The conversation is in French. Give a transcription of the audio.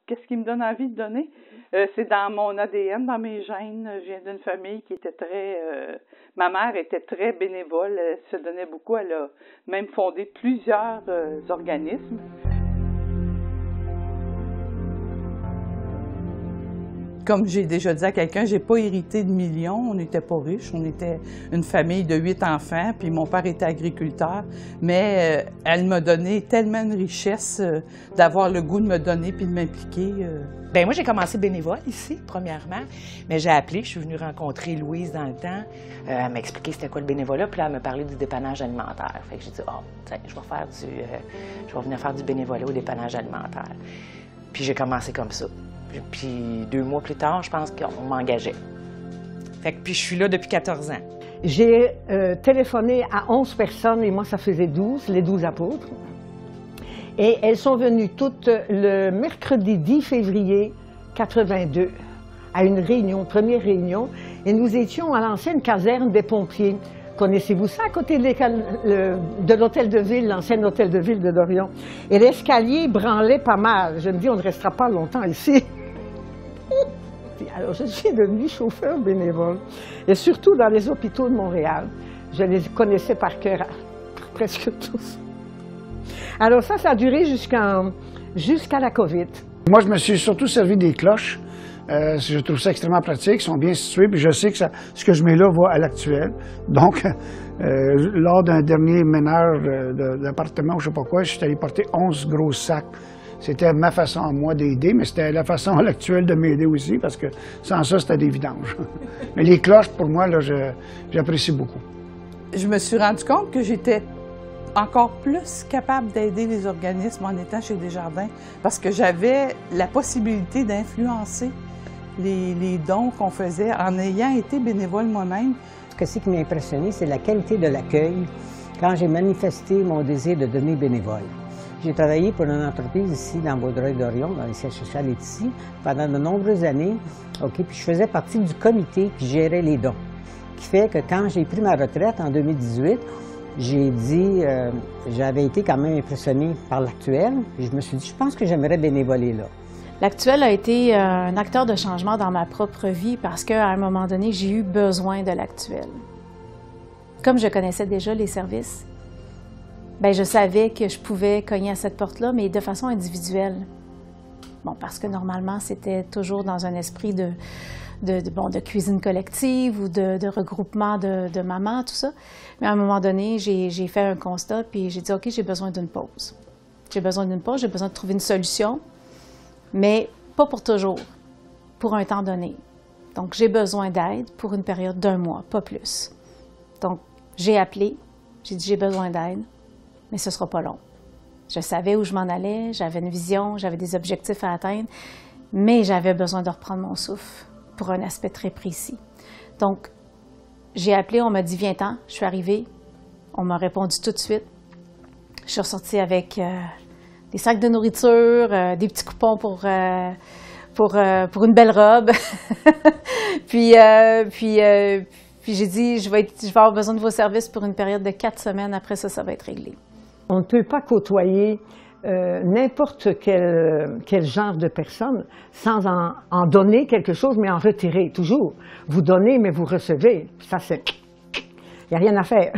qu'est-ce qui me donne envie de donner? C'est dans mon ADN, dans mes gènes. Je viens d'une famille qui était ma mère était très bénévole, elle se donnait beaucoup. Elle a même fondé plusieurs organismes. Comme j'ai déjà dit à quelqu'un, j'ai pas hérité de millions, on n'était pas riches, on était une famille de 8 enfants, puis mon père était agriculteur, mais elle m'a donné tellement de richesse d'avoir le goût de me donner puis de m'impliquer. Bien, moi, j'ai commencé bénévole ici, premièrement, mais j'ai appelé, je suis venue rencontrer Louise dans le temps, elle m'a expliqué c'était quoi le bénévolat, puis là, elle m'a parlé du dépannage alimentaire. Fait que j'ai dit, tiens, je vais venir faire du bénévolat au dépannage alimentaire. Puis j'ai commencé comme ça. Puis 2 mois plus tard, je pense qu'on m'engageait. Fait que puis je suis là depuis 14 ans. J'ai téléphoné à 11 personnes et moi, ça faisait 12, les 12 apôtres. Et elles sont venues toutes le mercredi 10 février 82 à une réunion, première réunion. Et nous étions à l'ancienne caserne des pompiers. Connaissez-vous ça, à côté de l'hôtel de ville, l'ancien hôtel de ville de Dorion? Et l'escalier branlait pas mal. Je me dis, on ne restera pas longtemps ici. Alors, je suis devenue chauffeur bénévole. Et surtout dans les hôpitaux de Montréal. Je les connaissais par cœur, presque tous. Alors ça a duré jusqu'à la COVID. Moi, je me suis surtout servi des cloches. Je trouve ça extrêmement pratique, ils sont bien situés, puis je sais que ce que je mets là va à l'actuel. Donc, lors d'un dernier ménage d'appartement ou je sais pas quoi, je suis allé porter 11 gros sacs. C'était ma façon à moi d'aider, mais c'était la façon à l'actuel de m'aider aussi, parce que sans ça, c'était des vidanges. Mais les cloches, pour moi, là, j'apprécie beaucoup. Je me suis rendu compte que j'étais encore plus capable d'aider les organismes en étant chez Desjardins, parce que j'avais la possibilité d'influencer les dons qu'on faisait en ayant été bénévole moi-même. Ce qui m'a impressionné, c'est la qualité de l'accueil quand j'ai manifesté mon désir de devenir bénévole. J'ai travaillé pour une entreprise ici dans Vaudreuil-Dorion, dans le siège social est ici, pendant de nombreuses années. Puis je faisais partie du comité qui gérait les dons. Ce qui fait que quand j'ai pris ma retraite en 2018, j'ai dit, j'avais été quand même impressionné par l'Actuel. Je me suis dit, je pense que j'aimerais bénévoler là. L'Actuel a été un acteur de changement dans ma propre vie parce qu'à un moment donné, j'ai eu besoin de l'Actuel. Comme je connaissais déjà les services, bien, je savais que je pouvais cogner à cette porte-là, mais de façon individuelle. Bon, parce que normalement, c'était toujours dans un esprit de cuisine collective ou de regroupement de mamans, tout ça. Mais à un moment donné, j'ai fait un constat, puis j'ai dit, OK, j'ai besoin d'une pause. J'ai besoin d'une pause, j'ai besoin de trouver une solution, mais pas pour toujours, pour un temps donné. Donc, j'ai besoin d'aide pour une période d'1 mois, pas plus. Donc, j'ai appelé, j'ai dit, j'ai besoin d'aide, mais ce ne sera pas long. Je savais où je m'en allais, j'avais une vision, j'avais des objectifs à atteindre, mais j'avais besoin de reprendre mon souffle pour un aspect très précis. Donc, j'ai appelé, on m'a dit, viens-t'en, je suis arrivée. On m'a répondu tout de suite. Je suis ressortie avec des sacs de nourriture, des petits coupons pour une belle robe. puis j'ai dit, je vais avoir besoin de vos services pour une période de 4 semaines. Après ça, ça va être réglé. On ne peut pas côtoyer n'importe quel genre de personne sans en donner quelque chose, mais en retirer, toujours. Vous donnez, mais vous recevez. Ça, c'est... Il n'y a rien à faire.